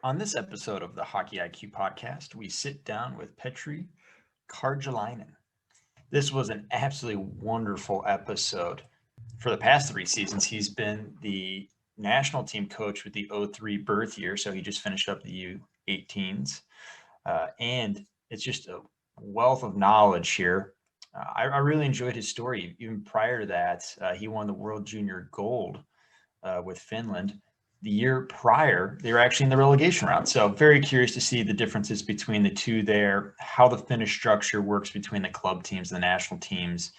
On this episode of the Hockey IQ podcast, we sit down with Petri Karjalainen. This was an absolutely wonderful episode. For the past 3 seasons, he's been the national team coach with the 03 birth year, so he just finished up the U18s. And it's just a wealth of knowledge here. I really enjoyed his story. Even prior to that, he won the World Junior Gold with Finland. The year prior, they were actually in the relegation round. So very curious to see the differences between the two there, how the Finnish structure works between the club teams, the national teams,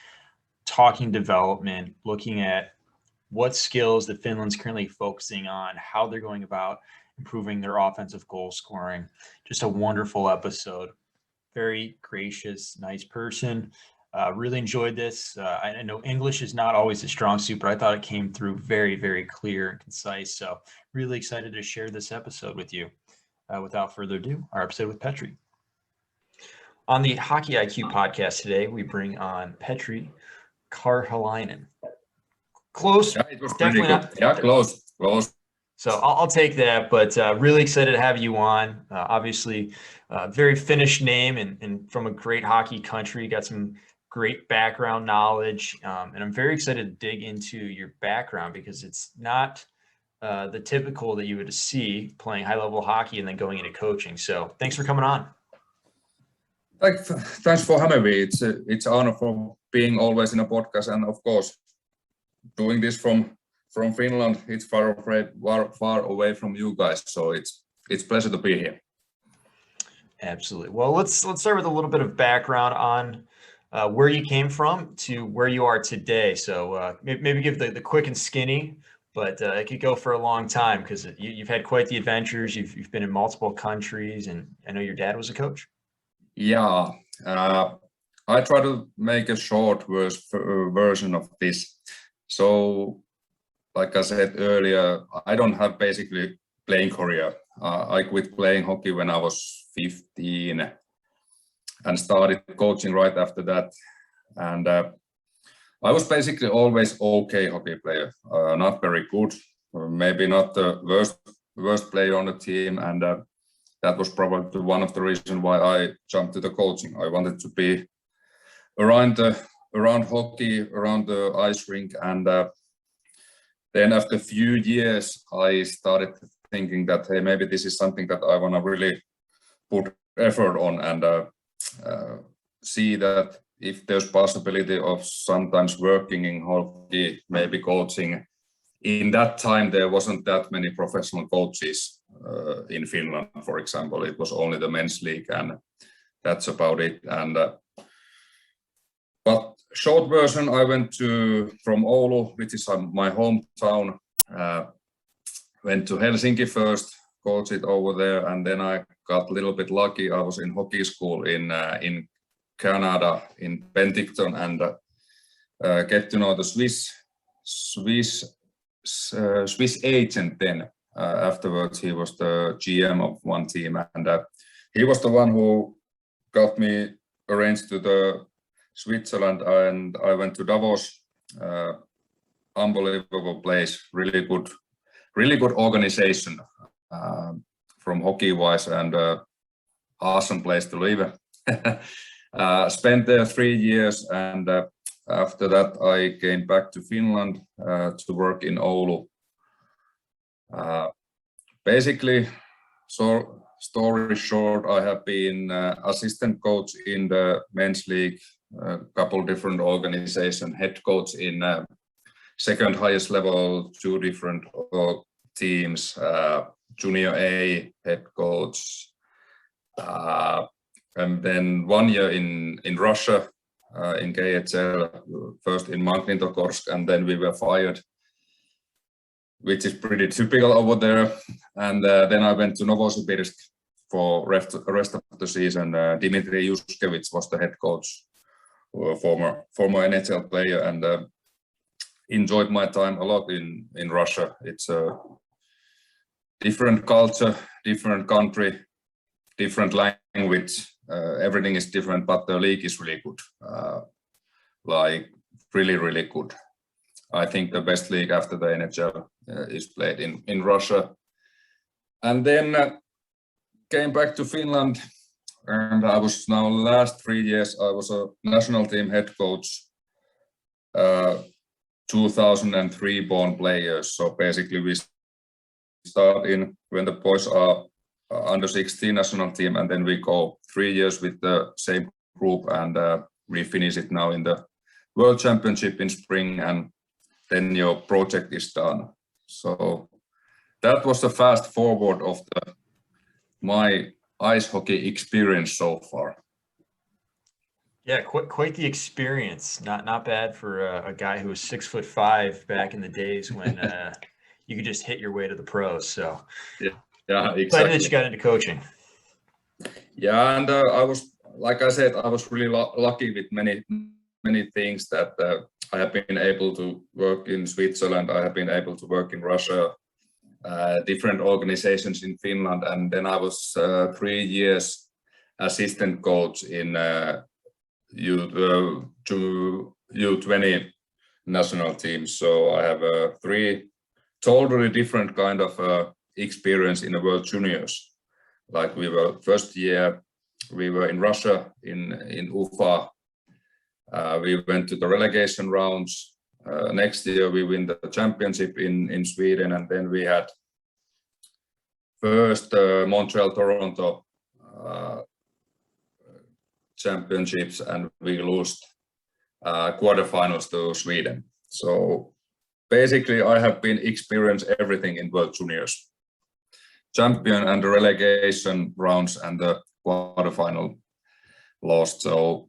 talking development, looking at what skills that Finland's currently focusing on, how they're going about improving their offensive goal scoring. Just a wonderful episode. Very gracious, nice person. Really enjoyed this. I know English is not always a strong suit, but I thought it came through very, very clear and concise. So really excited to share this episode with you. Without further ado, our episode with Petri. On the Hockey IQ podcast today, we bring on Petri Karjalainen. Close. Yeah, it was definitely pretty good. Yeah, close. So I'll take that, but really excited to have you on. Obviously, very Finnish name and from a great hockey country. Got some great background knowledge, and I'm very excited to dig into your background because it's not the typical that you would see playing high-level hockey and then going into coaching. So thanks for coming on. Thanks for having me. It's an honor for being always in a podcast, and of course, doing this from Finland. It's far away from you guys, so it's a pleasure to be here. Absolutely. Well, let's start with a little bit of background on where you came from to where you are today. So maybe give the quick and skinny, but it could go for a long time because you've had quite the adventures. You've been in multiple countries, and I know your dad was a coach. Yeah, I try to make a short version of this. So, like I said earlier, I don't have basically playing career. I quit playing hockey when I was 15 and started coaching right after that. And I was basically always okay hockey player, not very good, maybe not the worst player on the team. And that was probably one of the reasons why I jumped to the coaching. I wanted to be around hockey, around the ice rink. And then after a few years, I started thinking that, hey, maybe this is something that I want to really put effort on and see that if there's possibility of sometimes working in hockey, maybe coaching. In that time, there wasn't that many professional coaches in Finland, for example. It was only the men's league, and that's about it. And but short version, I went from Oulu, which is my hometown, went to Helsinki first, coached over there, and then I got a little bit lucky. I was in hockey school in Canada, in Penticton, and get to know the Swiss agent then. Afterwards, he was the GM of one team, and he was the one who got me arranged to the Switzerland, and I went to Davos. Unbelievable place, really good organization from hockey wise, and awesome place to live. Spent there 3 years, and after that I came back to Finland to work in Oulu. Basically, so story short, I have been assistant coach in the men's league, a couple different organizations, head coach in second highest level, 2 different teams, junior A head coach, and then 1 year in Russia, in KHL, first in Magnitogorsk, and then we were fired, which is pretty typical over there. And then I went to Novosibirsk for rest of the season. Dmitry Yushkevich was the head coach, former NHL player, and enjoyed my time a lot in Russia. It's a different culture, different country, different language. Everything is different, but the league is really good. Like really good. I think the best league after the NHL is played in Russia. And then came back to Finland, and I was now last 3 years, I was a national team head coach, 2003 born players. So basically we start in when the boys are under 16 national team, and then we go 3 years with the same group, and we finish it now in the World Championship in spring, and then your project is done. So that was the fast forward of my ice hockey experience so far. Yeah, quite the experience. Not bad for a guy who was 6'5" back in the days when you could just hit your way to the pros. So yeah, exactly. Excited that you got into coaching. Yeah, and I was, like I said, I was really lucky with many things that I have been able to work in Switzerland. I have been able to work in Russia, different organizations in Finland, and then I was 3 years assistant coach in U20 national teams. So I have 3 totally different kind of experience in the World Juniors. Like we were first year, we were in Russia in Ufa. We went to the relegation rounds. Next year we win the championship in Sweden, and then we had first Montreal-Toronto championships, and we lost quarterfinals to Sweden. So basically I have been experienced everything in World Juniors. Champion and the relegation rounds and the quarterfinal lost. So,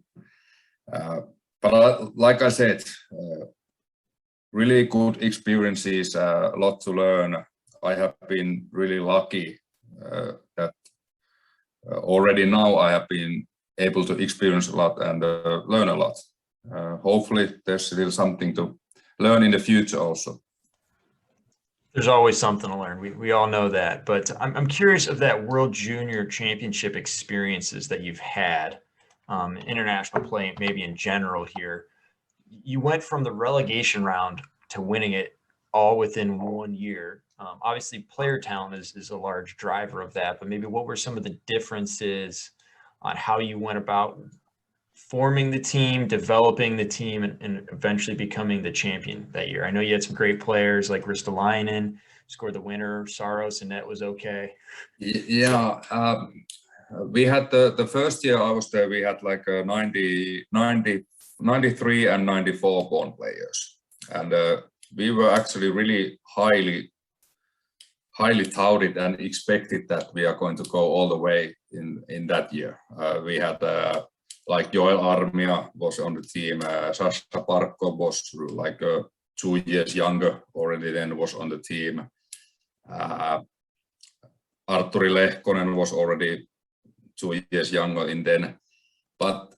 but like I said, really good experiences, a lot to learn. I have been really lucky that already now I have been able to experience a lot and learn a lot. Hopefully there's still something to learn in the future also. There's always something to learn. We all know that, but I'm curious of that World Junior Championship experiences that you've had, international play, maybe in general here. You went from the relegation round to winning it all within 1 year. Obviously, player talent is a large driver of that, but maybe what were some of the differences on how you went about forming the team, developing the team, and eventually becoming the champion that year? I know you had some great players like Ristolainen, scored the winner, Saros, and that was okay. Yeah, we had the first year I was there, we had like 93 and 94 born players. And we were actually really highly touted and expected that we are going to go all the way in that year. We had like Joel Armia was on the team, Sasha Parkko was like 2 years younger already then was on the team. Artturi Lehkonen was already 2 years younger in then, but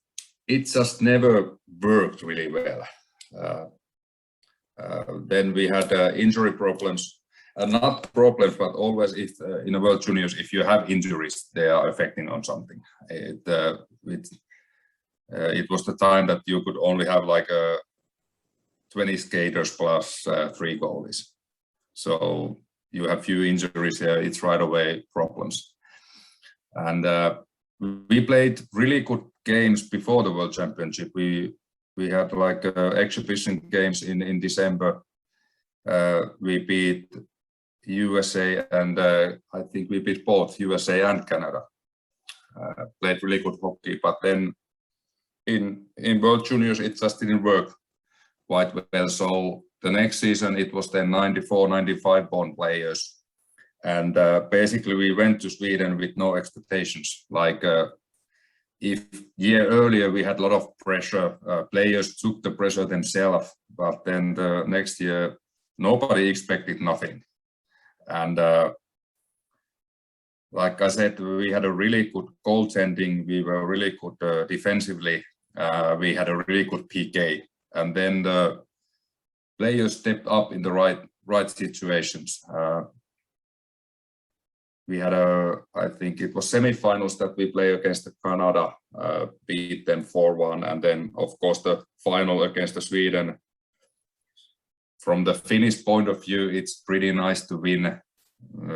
it just never worked really well. Then we had injury problems, not problems, but always if in the World Juniors, if you have injuries, they are affecting on something. It was the time that you could only have like 20 skaters plus 3 goalies. So you have few injuries here, it's right away problems. And we played really good games before the World Championship. We had like exhibition games in December. We beat USA and I think we beat both USA and Canada. Played really good hockey, but then in World Juniors it just didn't work quite well. So the next season it was then 94, 95 born players. And basically we went to Sweden with no expectations. Like if year earlier we had a lot of pressure, players took the pressure themselves, but then the next year nobody expected nothing. And like I said, we had a really good goaltending, we were really good defensively, we had a really good PK, and then the players stepped up in the right situations. We had I think it was semifinals that we play against Canada, beat them 4-1, and then of course the final against Sweden. From the Finnish point of view, it's pretty nice to win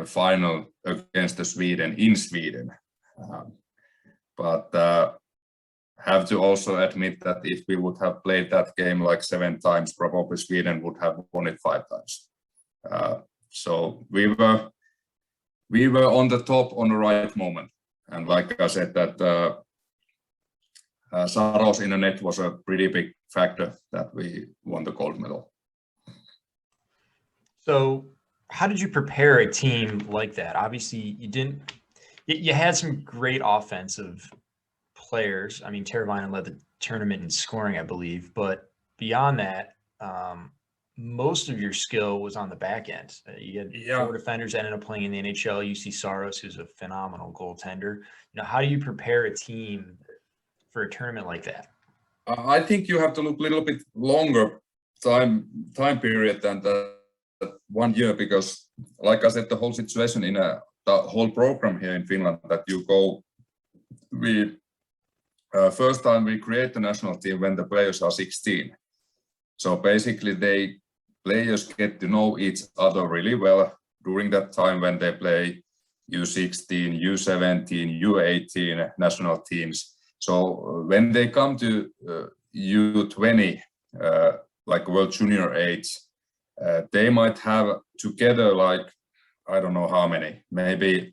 final against Sweden in Sweden. But have to also admit that if we would have played that game like 7 times, probably Sweden would have won it 5 times. So we were on the top on the right moment. And like I said, that Saros in the net was a pretty big factor that we won the gold medal. So how did you prepare a team like that? Obviously, you had some great offensive players. I mean, Teravainen led the tournament in scoring, I believe, but beyond that, most of your skill was on the back end. You had 4 defenders ended up playing in the NHL. You see Saros, who's a phenomenal goaltender. How do you prepare a team for a tournament like that? I think you have to look a little bit longer time period than that 1 year, because like I said, the whole situation in the whole program here in Finland that you go, first time we create the national team when the players are 16. So basically players get to know each other really well during that time when they play U16, U17, U18 national teams. So when they come to U20, like World Junior age, they might have together like, I don't know how many, maybe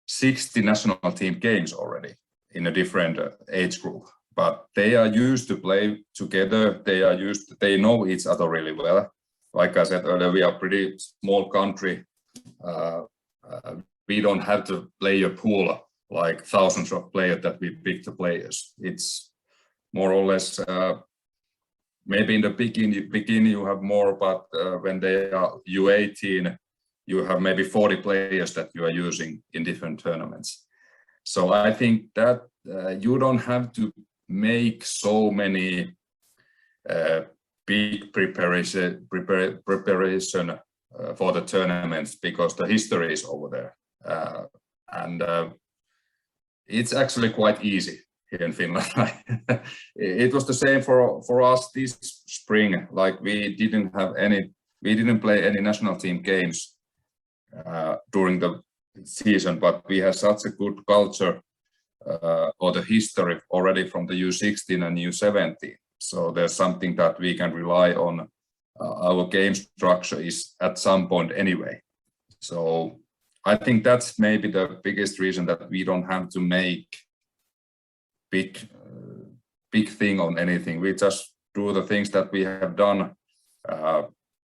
60 national team games already in a different age group. But they are used to play together. They know each other really well. Like I said earlier, we are a pretty small country. We don't have to play a pool like thousands of players that we pick the players. It's more or less, maybe in the beginning you have more, but when they are U18, you have maybe 40 players that you are using in different tournaments. So I think that you don't have to make so many big preparation for the tournaments, because the history is over there. And it's actually quite easy here in Finland. It was the same for us this spring. Like we didn't play any national team games during the season, but we had such a good culture or the history already from the U16 and U17. So there's something that we can rely on. Our game structure is at some point anyway. So I think that's maybe the biggest reason that we don't have to make big thing on anything. We just do the things that we have done.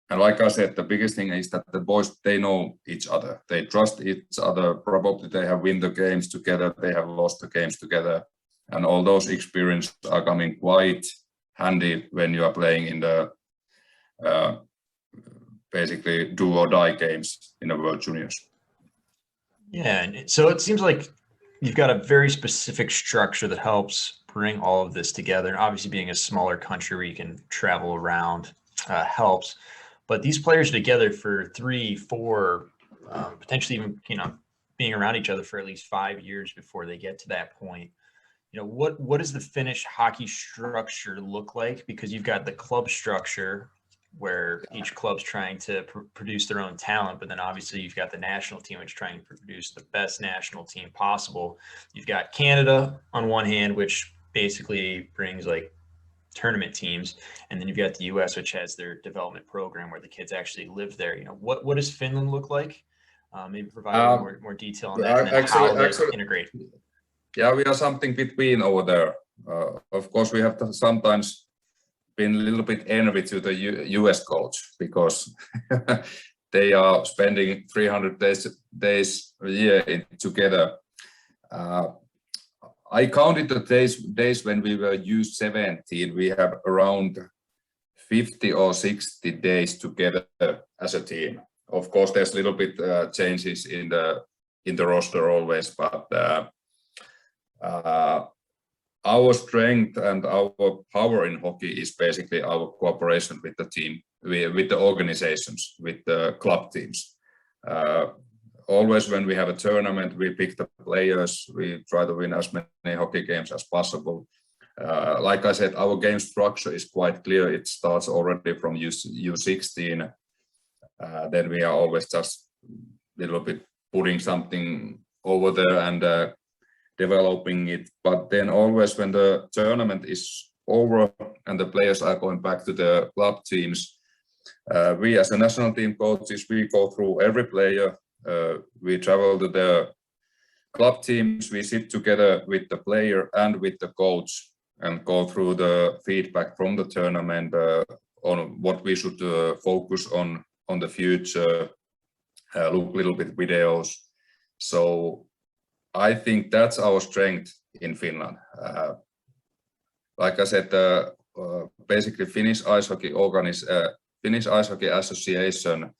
And like I said, the biggest thing is that the boys, they know each other. They trust each other. Probably they have won the games together. They have lost the games together. And all those experiences are coming quite handy when you are playing in the basically do or die games in the World Juniors. Yeah, and so it seems like you've got a very specific structure that helps bring all of this together. And obviously being a smaller country where you can travel around helps. But these players are together for 3, 4, potentially even, being around each other for at least 5 years before they get to that point. What does the Finnish hockey structure look like? Because you've got the club structure where each club's trying to produce their own talent, but then obviously you've got the national team, which is trying to produce the best national team possible. You've got Canada on one hand, which basically brings like tournament teams, and then you've got the US, which has their development program where the kids actually live there. What does Finland look like? Maybe provide more detail on that, and then how they integrate. Yeah, we are something between over there. Of course, we have sometimes been a little bit envy to the US coach, because they are spending 300 days a year together. I counted the days when we were U17. We have around 50 or 60 days together as a team. Of course, there's a little bit changes in the roster always, but our strength and our power in hockey is basically our cooperation with the team, with the organizations, with the club teams. Always when we have a tournament, we pick the players, we try to win as many hockey games as possible. Like I said, our game structure is quite clear. It starts already from U16. Then we are always just little bit putting something over there and developing it. But then always when the tournament is over and the players are going back to the club teams, we as a national team coaches, we go through every player. We travel to the club teams, we sit together with the player and with the coach and go through the feedback from the tournament on what we should focus on the future, look a little bit videos. So I think that's our strength in Finland. Like I said, basically Finnish Ice Hockey Association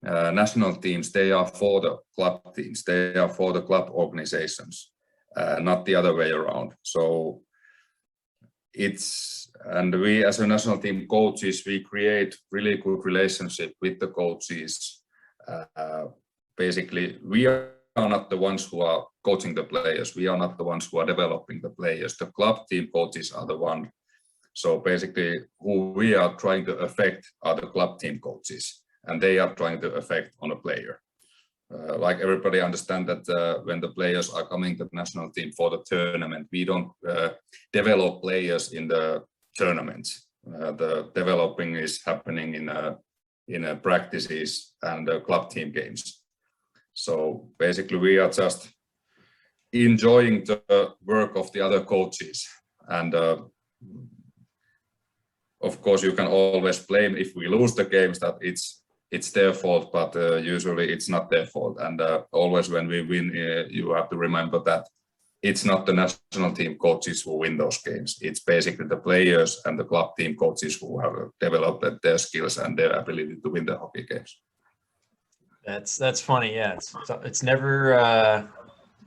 national teams, they are for the club teams, they are for the club organizations, not the other way around. So and we as a national team coaches, we create really good relationship with the coaches. Basically, we are not the ones who are coaching the players. We are not the ones who are developing the players. The club team coaches are the one. So basically, who we are trying to affect are the club team coaches, and they are trying to affect on a player. Like everybody understand that when the players are coming to the national team for the tournament, we don't develop players in the tournaments. The developing is happening in practices and club team games. So basically, we are just enjoying the work of the other coaches. And of course, you can always blame if we lose the games that it's their fault, but usually it's not their fault. And always when we win, you have to remember that it's not the national team coaches who win those games. It's basically the players and the club team coaches who have developed their skills and their ability to win the hockey games. That's funny. Yeah, it's never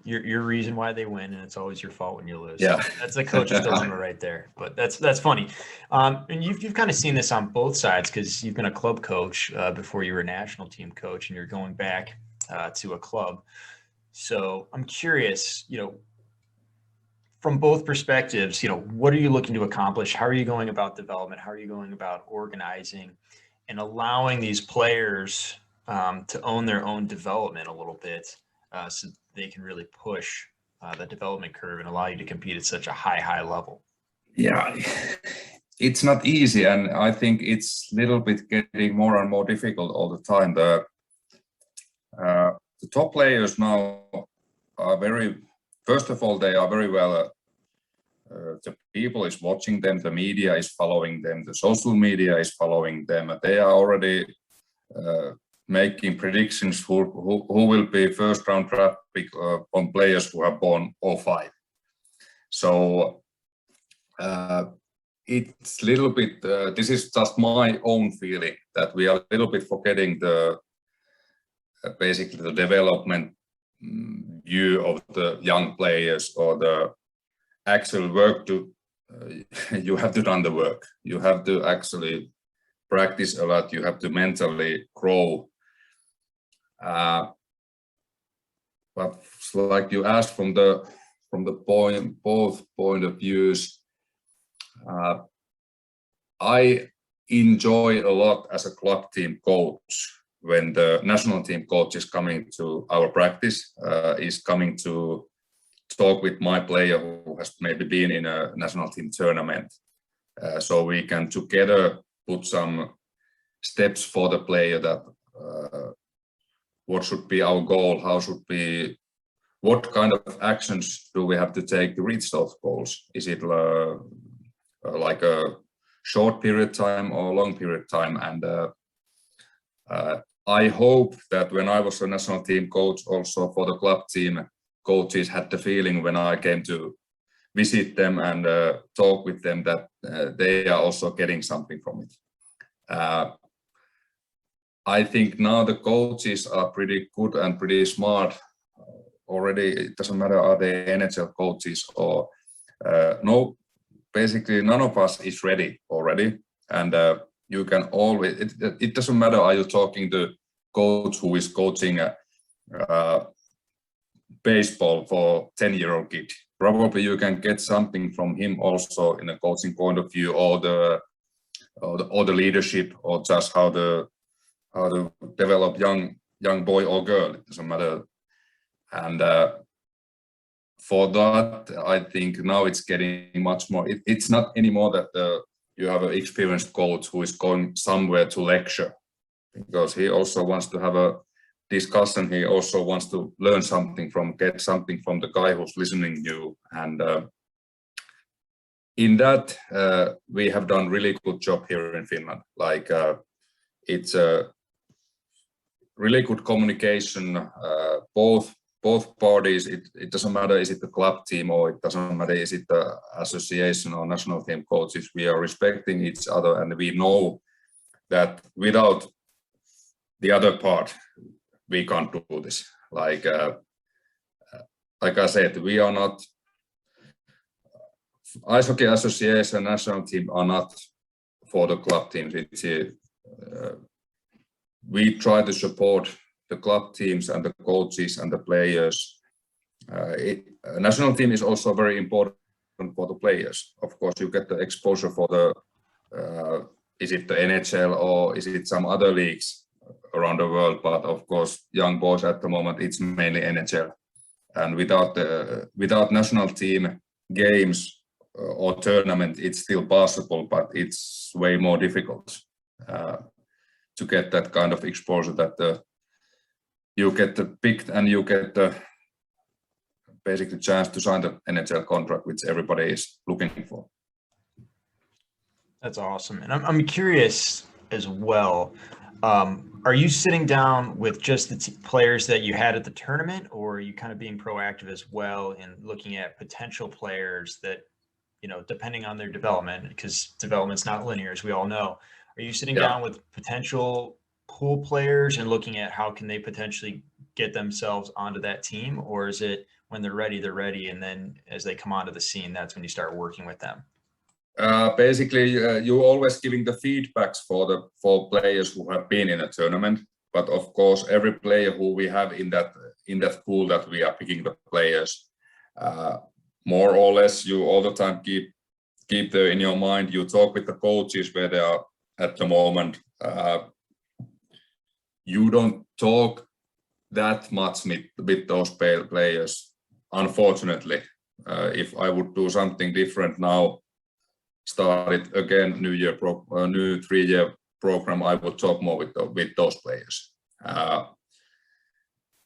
your reason why they win, and it's always your fault when you lose. Yeah, that's a coach's dilemma right there. But that's funny. And you've kind of seen this on both sides because you've been a club coach before you were a national team coach, and you're going back to a club. So I'm curious, from both perspectives, what are you looking to accomplish? How are you going about development? How are you going about organizing and allowing these players to own their own development a little bit so they can really push the development curve and allow you to compete at such a high level? Yeah, it's not easy, and I think it's a little bit getting more and more difficult all the time. The top players now are first of all, they are very well, the people is watching them, the media is following them, the social media is following them. They are already making predictions who will be first round draft pick on players who have born 05. So it's a little bit, this is just my own feeling that we are a little bit forgetting basically the development view of the young players, or the actual work you have to done the work. You have to actually practice a lot. You have to mentally grow. But like you asked from both point of views, I enjoy a lot as a club team coach when the national team coach is coming to our practice, is coming to talk with my player who has maybe been in a national team tournament, so we can together put some steps for the player that what should be our goal, what kind of actions do we have to take to reach those goals? Is it like a short period of time or long period of time? And I hope that when I was a national team coach also for the club team, coaches had the feeling when I came to visit them and talk with them that they are also getting something from it. I think now the coaches are pretty good and pretty smart already. It doesn't matter are they NHL coaches or no, basically none of us is ready already. And you can always, it doesn't matter are you talking to coach who is coaching baseball for 10-year-old kid. Probably you can get something from him also in a coaching point of view, or the leadership, or just how to develop young young boy or girl, it doesn't matter. And for that, I think now it's getting much more. It's not anymore that you have an experienced coach who is going somewhere to lecture, because he also wants to have a discussion. He also wants to learn something get something from the guy who's listening to you. And in that, we have done really good job here in Finland. Like it's a really good communication, both parties. It doesn't matter is it the club team or it doesn't matter is it the association or national team coaches. We are respecting each other, and we know that without the other part, we can't do this. Like I said, we are not Ice Hockey Association, national team are not for the club teams. We try to support the club teams and the coaches and the players. National team is also very important for the players. Of course, you get the exposure for the is it the NHL or is it some other leagues around the world? But of course, young boys at the moment, it's mainly NHL. And without national team games or tournament, it's still possible, but it's way more difficult to get that kind of exposure that you get picked and you get the basically chance to sign the NHL contract, which everybody is looking for. That's awesome. And I'm curious as well, are you sitting down with just the players that you had at the tournament, or are you kind of being proactive as well in looking at potential players that, you know, depending on their development, because development's not linear, as we all know, are you sitting down with potential pool players and looking at how can they potentially get themselves onto that team? Or is it when they're ready, and then as they come onto the scene, that's when you start working with them? Basically, you're always giving the feedbacks for players who have been in a tournament. But of course, every player who we have in that pool that we are picking the players, more or less, you all the time keep there in your mind. You talk with the coaches where they are at the moment. You don't talk that much with those players, unfortunately. If I would do something different now, start it again, new 3-year program, I would talk more with those players.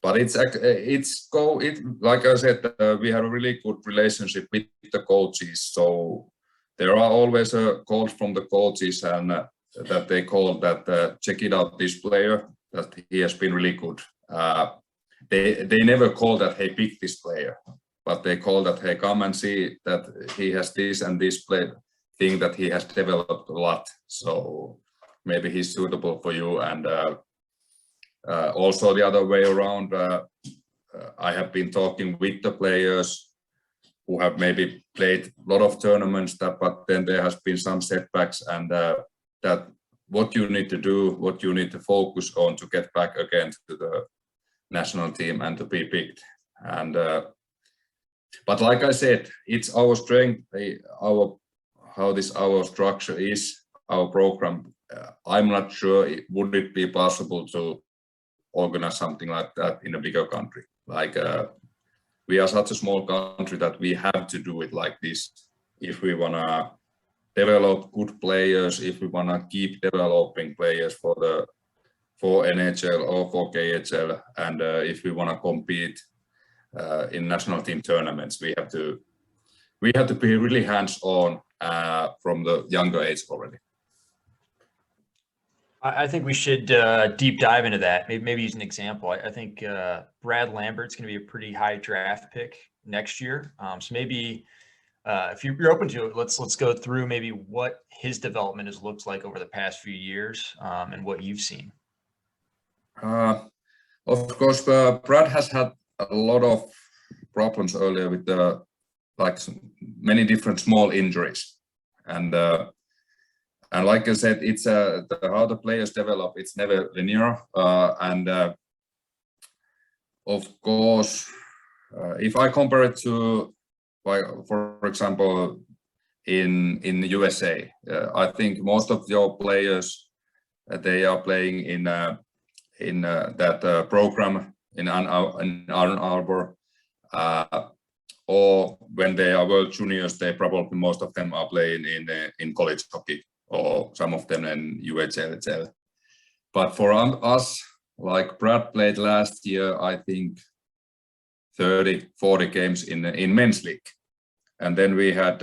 But it's like I said, we have a really good relationship with the coaches. So there are always calls from the coaches and that they call that check it out, this player, that he has been really good. They never call that, hey, pick this player, but they call that, hey, come and see that he has this and this thing that he has developed a lot. So maybe he's suitable for you. And also the other way around, I have been talking with the players who have maybe played a lot of tournaments, but then there has been some setbacks, and that what you need to do, what you need to focus on to get back again to the national team and to be picked. And but like I said, it's our strength, our structure is, our program. I'm not sure would it be possible to organize something like that in a bigger country. Like we are such a small country that we have to do it like this if we want to develop good players, if we want to keep developing players for NHL or for KHL, and if we want to compete in national team tournaments, we have to be really hands-on from the younger age already. I think we should deep dive into that. Maybe use an example. I think Brad Lambert's going to be a pretty high draft pick next year. So maybe if you're open to it, let's go through maybe what his development has looked like over the past few years and what you've seen. Of course, Brad has had a lot of problems earlier with many different small injuries, and like I said, it's how the players develop. It's never linear, and of course, if I compare it to, for example, in the USA, I think most of your players they are playing that program in Ann Arbor, or when they are World Juniors, they probably most of them are playing in college hockey, or some of them in UHL. But for us, like Brad played last year, I think 30-40 games in men's league, and then we had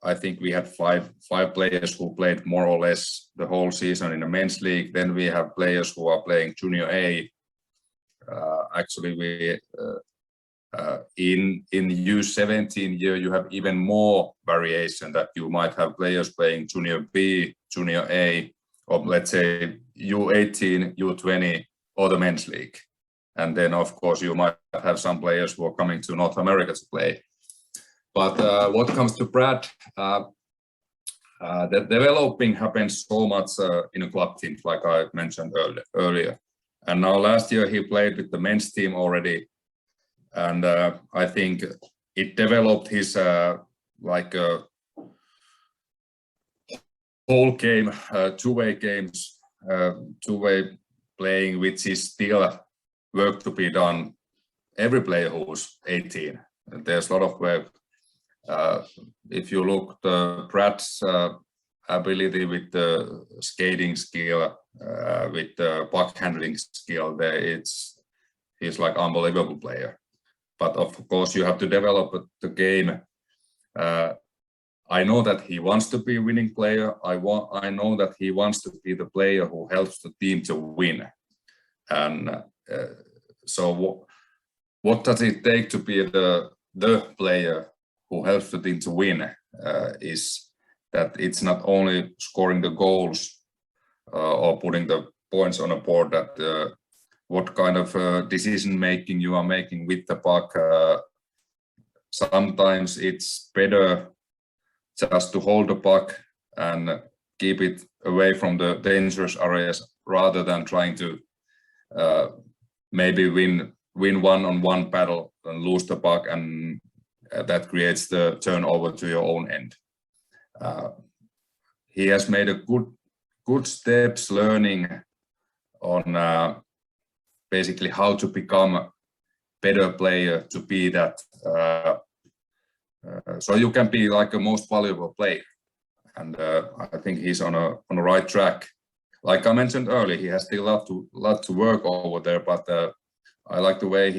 I think we had five players who played more or less the whole season in the men's league. Then we have players who are playing junior A. Actually, we in U17 year you have even more variation, that you might have players playing junior B, junior A, or let's say U18, U20, or the men's league. And then of course you might have some players who are coming to North America to play. But what comes to Brad, the developing happens so much in a club team, like I mentioned earlier. And now last year he played with the men's team already, and I think it developed his whole game, two-way games, two-way playing, which is still work to be done. Every player who's 18, there's a lot of work. If you look the Brad's ability with the skating skill, with the puck handling skill, he's like unbelievable player. But of course you have to develop the game. I know that he wants to be a winning player. I know that he wants to be the player who helps the team to win. And so what does it take to be the player who helps the team to win? Is that it's not only scoring the goals or putting the points on a board, that what kind of decision making you are making with the puck. Sometimes it's better just to hold the puck and keep it away from the dangerous areas, rather than trying to maybe win one-on-one battle and lose the puck, and that creates the turnover to your own end. He has made a good steps learning on basically how to become a better player, to be that so you can be like a most valuable player. And I think he's on a right track. Like I mentioned earlier, he has still a lot to work over there, but I like the way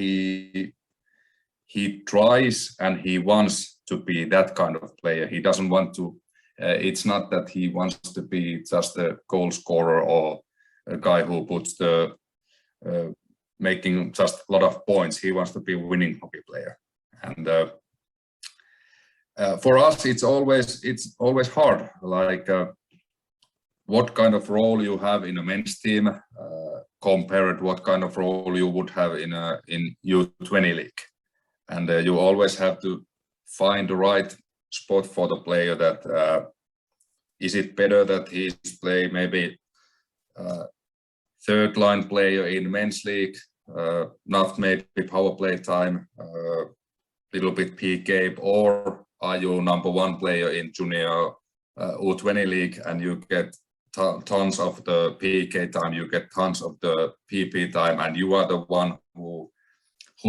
he tries and he wants to be that kind of player. He doesn't want to, it's not that he wants to be just a goal scorer or a guy who puts the making just a lot of points. He wants to be a winning hockey player. And for us, it's always hard. Like what kind of role you have in a men's team compared what kind of role you would have in U20 league. And you always have to find the right spot for the player. That is it better that he's play maybe third line player in men's league, not maybe power play time, little bit PK, or are you number one player in junior U20 league and you get tons of the PK time, you get tons of the PP time, and you are the one who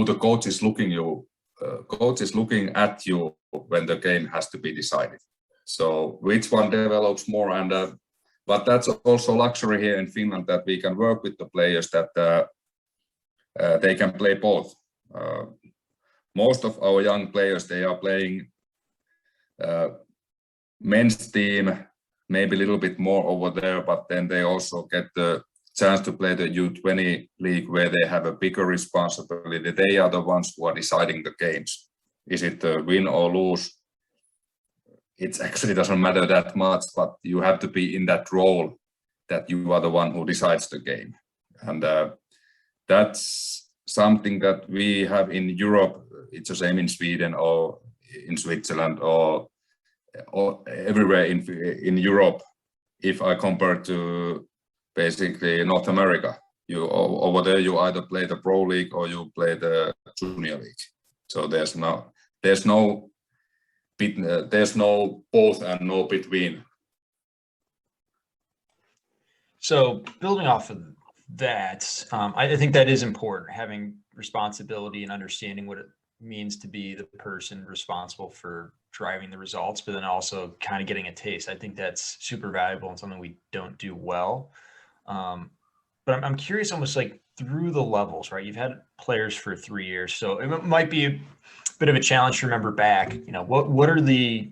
the coach is looking at you when the game has to be decided. So which one develops more? And but that's also luxury here in Finland, that we can work with the players that they can play both. Most of our young players, they are playing men's team, maybe a little bit more over there, but then they also get the chance to play the U20 league, where they have a bigger responsibility. They are the ones who are deciding the games. Is it a win or lose? It actually doesn't matter that much, but you have to be in that role, that you are the one who decides the game. And that's something that we have in Europe. It's the same in Sweden or in Switzerland or everywhere in Europe. If I compare to basically North America, over there you either play the pro league or you play the junior league. So there's no both and no between. So building off of that. I think that is important, having responsibility and understanding what it means to be the person responsible for driving the results, but then also kind of getting a taste. I think that's super valuable and something we don't do well. But I'm curious, almost like through the levels, right? You've had players for 3 years, so it might be a bit of a challenge to remember back. What are the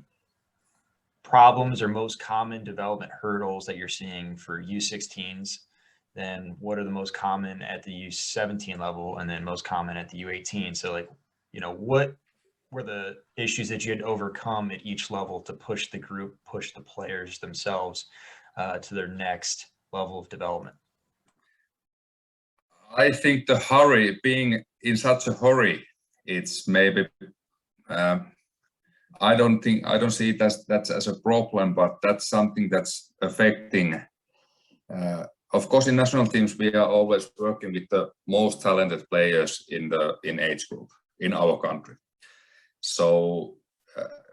problems or most common development hurdles that you're seeing for U16s? Then what are the most common at the U17 level, and then most common at the U18? So like, what were the issues that you had to overcome at each level to push the group, push the players themselves to their next level of development? I think the hurry, being in such a hurry, it's maybe I don't see it that's as a problem, but that's something that's affecting. Of course, in national teams, we are always working with the most talented players in age group in our country. So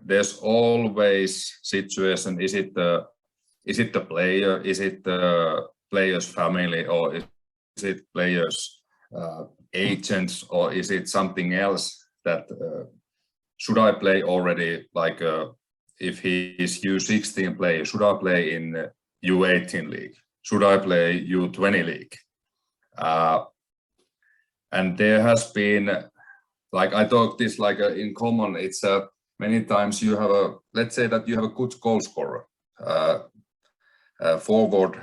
there's always situation. Is it the player? Is it the player's family, or is it players' agents, or is it something else that? Should I play already, like if he is U16 player, should I play in U18 league? Should I play U20 league? And there has been, like I talked this like in common, it's many times you have let's say that you have a good goal scorer, forward.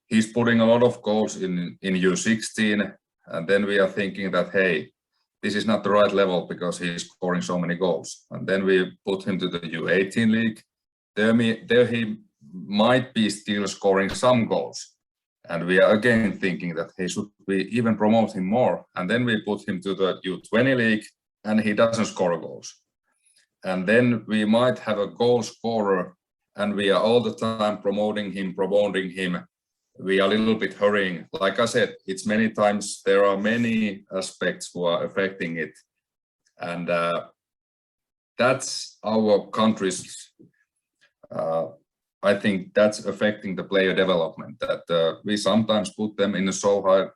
He's putting a lot of goals in U16, and then we are thinking that, hey, this is not the right level because he's scoring so many goals. And then we put him to the U18 league. There he might be still scoring some goals. And we are again thinking that, hey, should we even promote him more? And then we put him to the U20 league, and he doesn't score goals. And then we might have a goal scorer, and we are all the time promoting him. We are a little bit hurrying. Like I said, it's many times there are many aspects who are affecting it. And that's our country's, I think that's affecting the player development, that we sometimes put them in so high,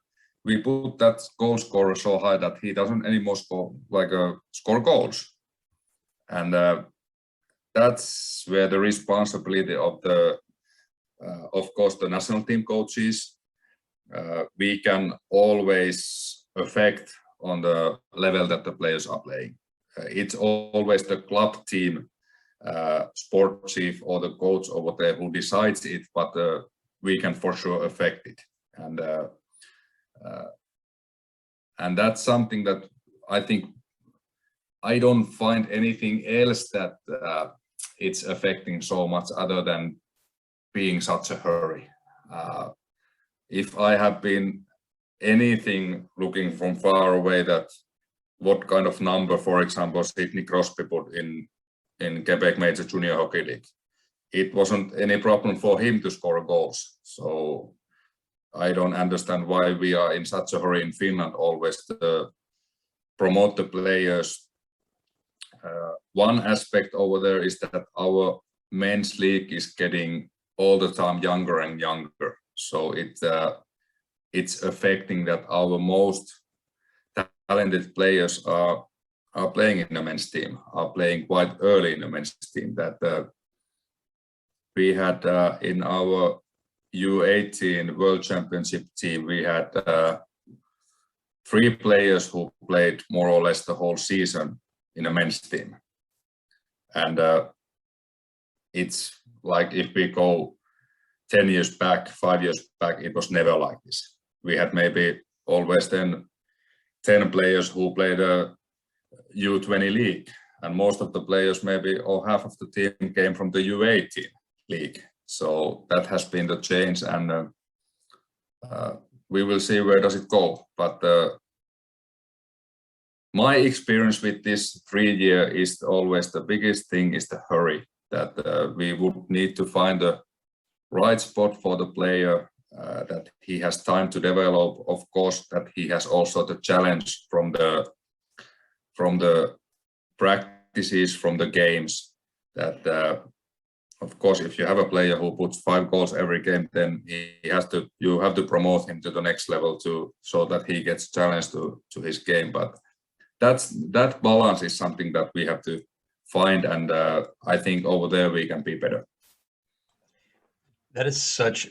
we put that goal scorer so high that he doesn't anymore score goals. And that's where the responsibility of course, the national team coaches, we can always affect on the level that the players are playing. It's always the club team, sport chief or the coach or whatever who decides it, but we can for sure affect it. And that's something that I think I don't find anything else that it's affecting so much other than being such a hurry. If I have been anything looking from far away, that what kind of number, for example, Sidney Crosby put in Quebec Major Junior Hockey League, it wasn't any problem for him to score goals. So I don't understand why we are in such a hurry in Finland always to promote the players. One aspect over there is that our men's league is getting all the time younger and younger, so it's affecting that our most talented players are playing in the men's team, are playing quite early in the men's team. That we had in our U18 World Championship team, we had 3 players who played more or less the whole season in a men's team, and it's like if we go 10 years back, 5 years back, it was never like this. We had maybe always 10 players who played a U20 league, and most of the players, maybe or half of the team, came from the U18 league. So that has been the change, and we will see where does it go. But my experience with this 3 year is always the biggest thing is the hurry, that we would need to find the right spot for the player, that he has time to develop. Of course, that he has also the challenge from the practices, from the games, that of course, if you have a player who puts 5 goals every game, then you have to promote him to the next level so that he gets challenged to his game. But that balance is something that we have to find, and I think over there we can be better. That is such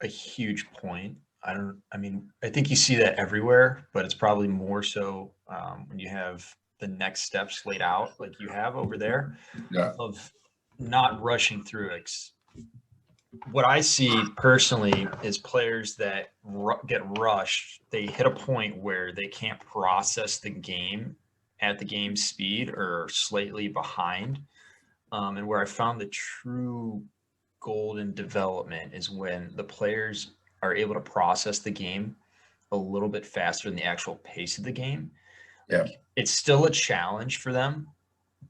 a huge point. I think you see that everywhere, but it's probably more so when you have the next steps laid out like you have over there, Yeah. of not rushing through it. What I see personally is players that get rushed. They hit a point where they can't process the game at the game speed or are slightly behind. And where I found the true golden development is when the players are able to process the game a little bit faster than the actual pace of the game. Yeah. It's still a challenge for them,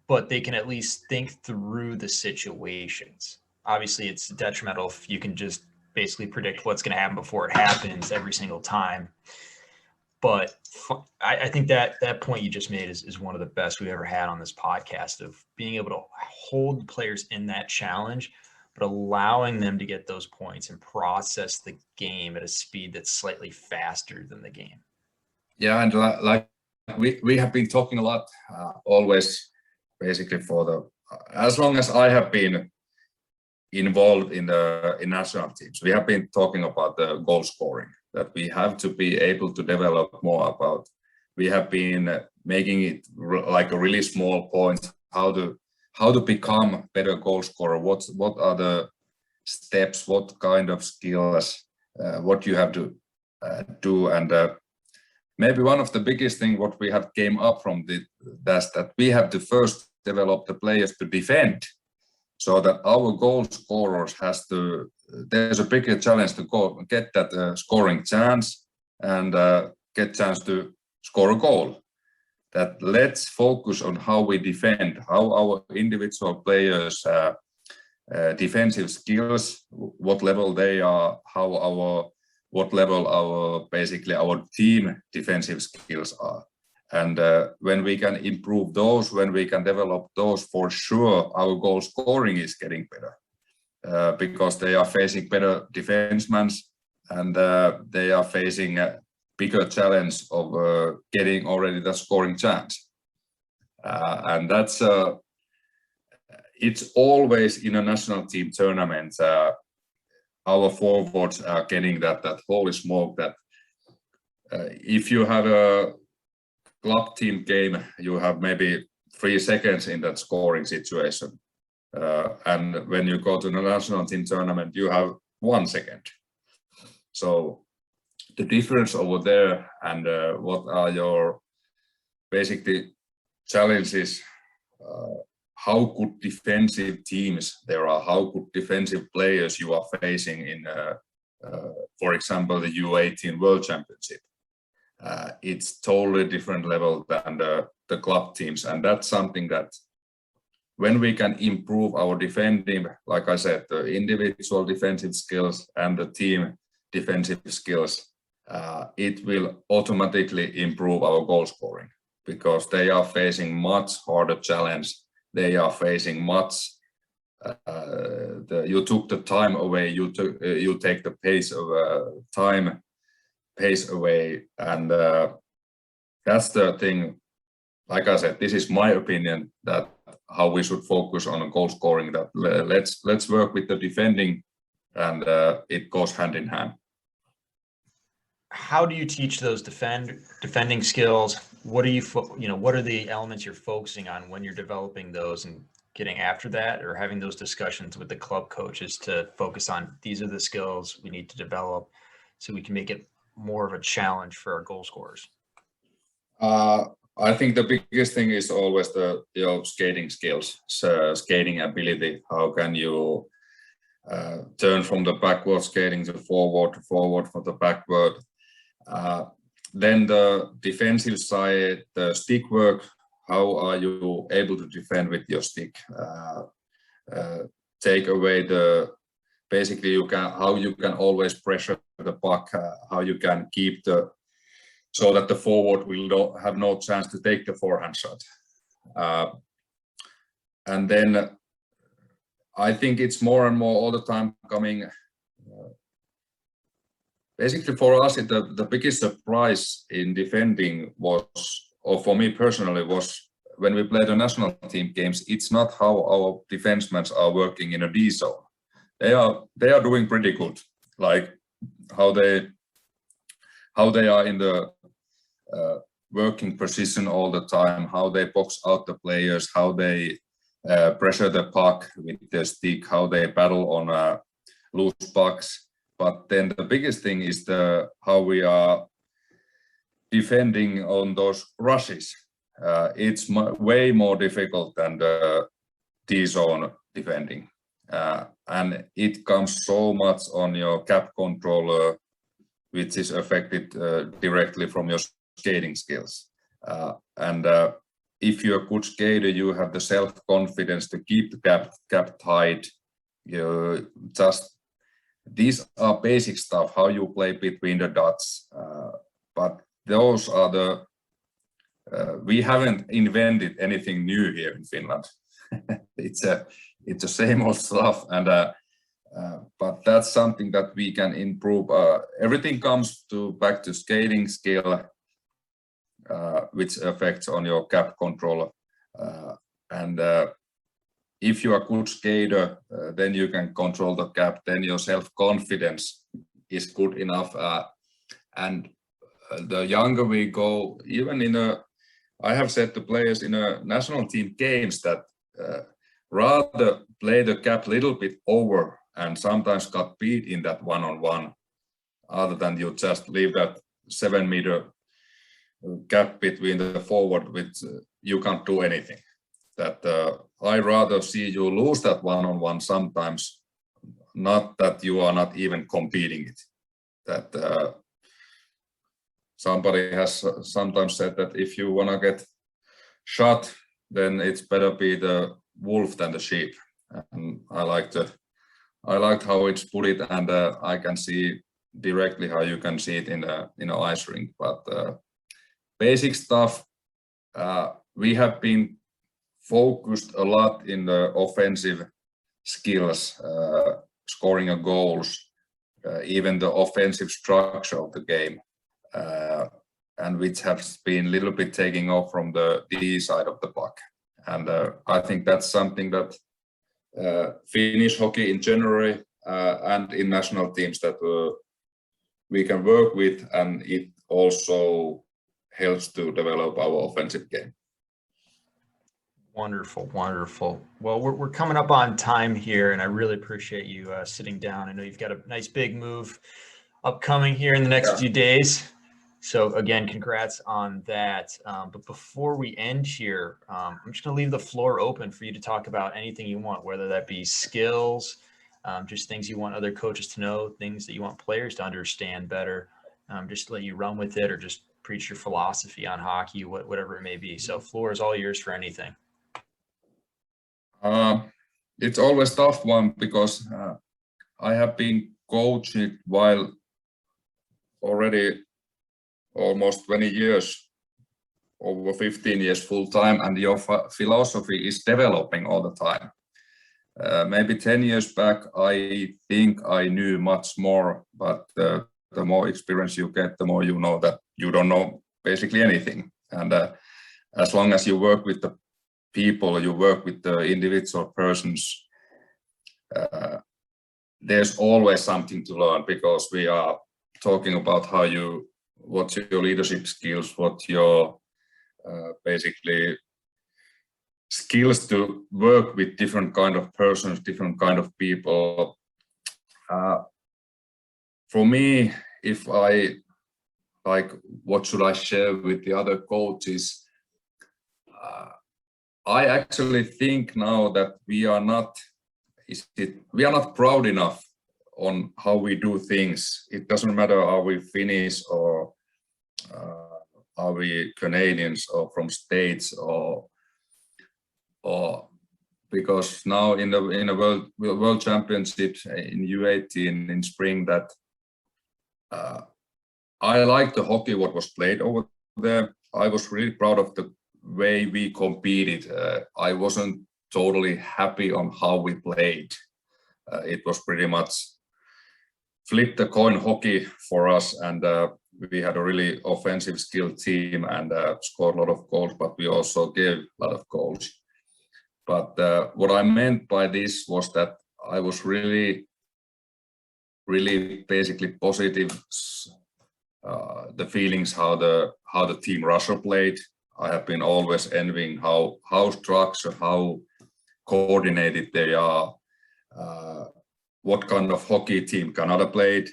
but they can at least think through the situations. Obviously, it's detrimental if you can just basically predict what's going to happen before it happens every single time. But I think that point you just made is one of the best we've ever had on this podcast, of being able to hold the players in that challenge, but allowing them to get those points and process the game at a speed that's slightly faster than the game. Yeah, and like we have been talking a lot, always, basically as long as I have been involved in national teams, we have been talking about the goal scoring, that we have to be able to develop more about. We have been making it like a really small point, how to become better goal scorer, what are the steps, what kind of skills, what you have to do. And maybe one of the biggest thing what we have came up from that's that we have to first develop the players to defend, so that our goal scorers there's a bigger challenge to get that scoring chance and get chance to score a goal. That let's focus on how we defend, how our individual players defensive skills, what level they are, what level our team defensive skills are. And when we can improve those, when we can develop those, for sure our goal scoring is getting better, because they are facing better defensemen, and they are facing a bigger challenge of getting already the scoring chance. And that's it's always in a national team tournament, our forwards are getting that holy smoke, that if you have a club team game, you have maybe 3 seconds in that scoring situation, and when you go to the national team tournament, you have 1 second. So the difference over there, and what are your basically challenges, how good defensive teams there are, how good defensive players you are facing in, for example, the U18 World Championship. It's totally different level than the club teams, and that's something that when we can improve our defending, like I said, the individual defensive skills and the team defensive skills, it will automatically improve our goal scoring, because they are facing much harder challenge. They are facing much. You took the time away. You take the pace of pace away, and that's the thing. Like I said, this is my opinion, that how we should focus on goal scoring. That let's work with the defending, and it goes hand in hand. How do you teach those defending skills? What are what are the elements you're focusing on when you're developing those and getting after that, or having those discussions with the club coaches to focus on, these are the skills we need to develop so we can make it more of a challenge for our goal scorers? I think the biggest thing is always your skating skills, skating ability. How can you turn from the backward skating to forward from the backward? Then the defensive side, the stick work, how are you able to defend with your stick? Take away basically how you can always pressure the puck, how you can keep so that the forward will have no chance to take the forehand shot. And then I think it's more and more all the time coming. Basically, for us, the biggest surprise in defending was, or for me personally, was when we play the national team games. It's not how our defensemen are working in a D zone. They are doing pretty good, like how they are in the working position all the time, how they box out the players, how they pressure the puck with the stick, how they battle on loose pucks. But then the biggest thing is how we are defending on those rushes. It's way more difficult than the D-zone defending. And it comes so much on your cap controller, which is affected directly from your skating skills. If you're a good skater, you have the self-confidence to keep the cap tight. These are basic stuff, how you play between the dots. But those are we haven't invented anything new here in Finland. It's the same old stuff, but that's something that we can improve. Everything comes back to skating skill, which affects on your cap control. If you are a good skater, then you can control the cap, then your self-confidence is good enough. And the younger we go, even I have said to players in a national team games that rather play the cap a little bit over and sometimes got beat in that one-on-one, other than you just leave that 7-meter gap between the forward, which you can't do anything. That I rather see you lose that one-on-one sometimes, not that you are not even competing it. That somebody has sometimes said that if you want to get shot, then it's better be the wolf than the sheep. And I liked how it's put it, and I can see directly how you can see it in an ice rink. But basic stuff, we have been focused a lot in the offensive skills, scoring of goals, even the offensive structure of the game, and which has been a little bit taking off from the D side of the puck. And I think that's something that Finnish hockey in general and in national teams that we can work with, and it also helps to develop our offensive game. Wonderful, wonderful. Well, we're coming up on time here, and I really appreciate you sitting down. I know you've got a nice big move upcoming here in the next few days. So again, congrats on that. But before we end here, I'm just going to leave the floor open for you to talk about anything you want, whether that be skills, just things you want other coaches to know, things that you want players to understand better. Just let you run with it, or just preach your philosophy on hockey, whatever it may be. So floor is all yours for anything. It's always a tough one because I have been coaching while already almost 20 years, over 15 years full time, and your philosophy is developing all the time. Maybe 10 years back, I think I knew much more, but the more experience you get, the more you know that you don't know basically anything. And as long as you work with the people, you work with the individual persons, there's always something to learn, because we are talking about what's your leadership skills, what your basically skills to work with different kind of persons, different kind of people. For me, if I what should I share with the other coaches? I actually think now that we are not proud enough on how we do things. It doesn't matter, are we Finnish or are we Canadians or from States, or because now in the world championships in U18 in spring, that I like the hockey what was played over there. I was really proud of the way we competed. I wasn't totally happy on how we played. It was pretty much flip the coin hockey for us, and we had a really offensive skilled team and scored a lot of goals, but we also gave a lot of goals. But what I meant by this was that I was really basically positive. The feelings how the team Russia played. I have been always envying how structured, how coordinated they are. What kind of hockey team Canada played.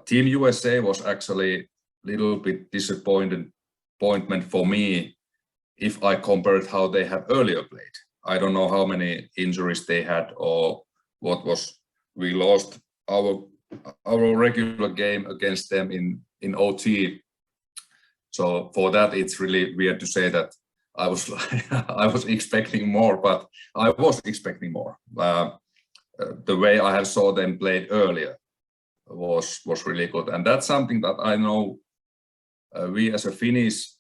Team USA was actually a little bit disappointment for me if I compared how they have earlier played. I don't know how many injuries they had or what was. We lost our regular game against them in OT. So for that, it's really weird to say that I was expecting more, but I was expecting more. The way I have saw them played earlier was really good, and that's something that I know we as a Finnish,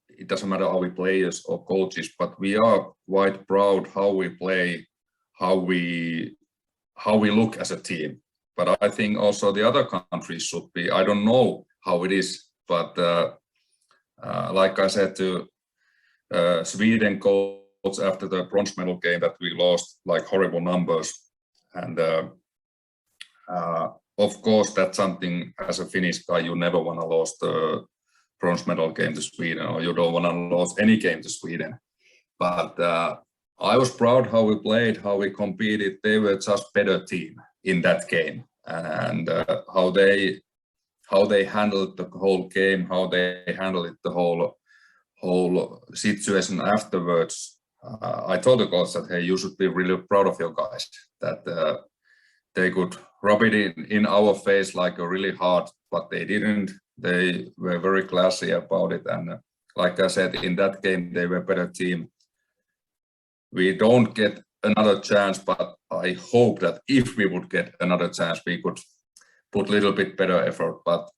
it doesn't matter how we players or coaches, but we are quite proud how we play, how we look as a team. But I think also the other countries should be. I don't know how it is, but like I said to Sweden coach after the bronze medal game that we lost like horrible numbers, and of course that's something as a Finnish guy you never want to lose the bronze medal game to Sweden, or you don't want to lose any game to Sweden. But I was proud how we played, how we competed. They were just better team in that game, and how they handled the whole game, how they handled the whole situation afterwards. I told the coach that, hey, you should be really proud of your guys, that they could rub it in our face like a really hard, but they didn't. They were very classy about it, and like I said, in that game they were a better team. We don't get another chance, but I hope that if we would get another chance, we could put a little bit better effort. But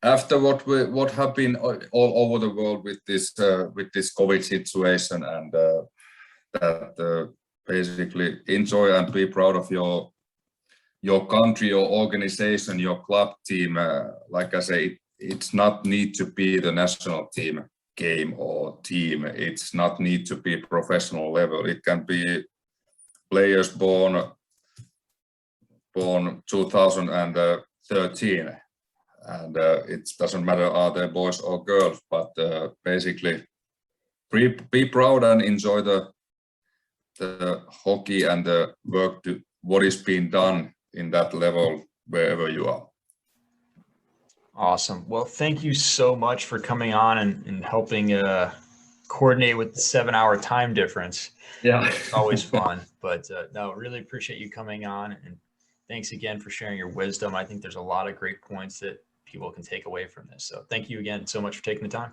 after what happened all over the world with this COVID situation, and that basically enjoy and be proud of your country, your organization, your club team. Like I say, it's not need to be the national team game or team. It's not need to be professional level. It can be players born 2013, and it doesn't matter are they boys or girls, but basically be proud and enjoy the hockey and the work to what is being done in that level wherever you are. Awesome. Well, thank you so much for coming on and helping coordinate with the 7-hour time difference. Yeah, it's always fun. But no, really appreciate you coming on, and thanks again for sharing your wisdom. I think there's a lot of great points that people can take away from this. So thank you again so much for taking the time.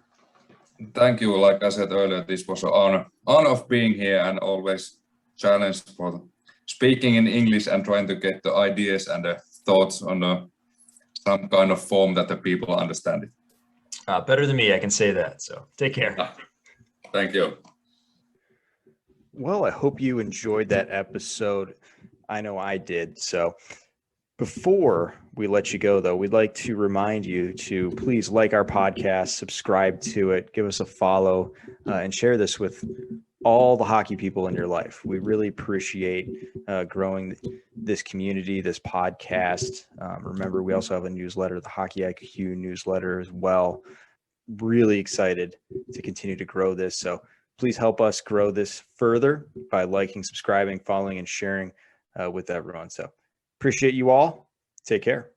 Thank you. Like I said earlier, this was an honor of being here, and always challenged for speaking in English and trying to get the ideas and the thoughts on some kind of form that the people understand it. Better than me, I can say that. So take care. Thank you. Well, I hope you enjoyed that episode. I know I did. So before we let you go, though, we'd like to remind you to please like our podcast, subscribe to it, give us a follow, and share this with all the hockey people in your life. We really appreciate growing this community, this podcast. Remember, we also have a newsletter, the Hockey IQ newsletter as well. Really excited to continue to grow this. So please help us grow this further by liking, subscribing, following, and sharing with everyone. So appreciate you all. Take care.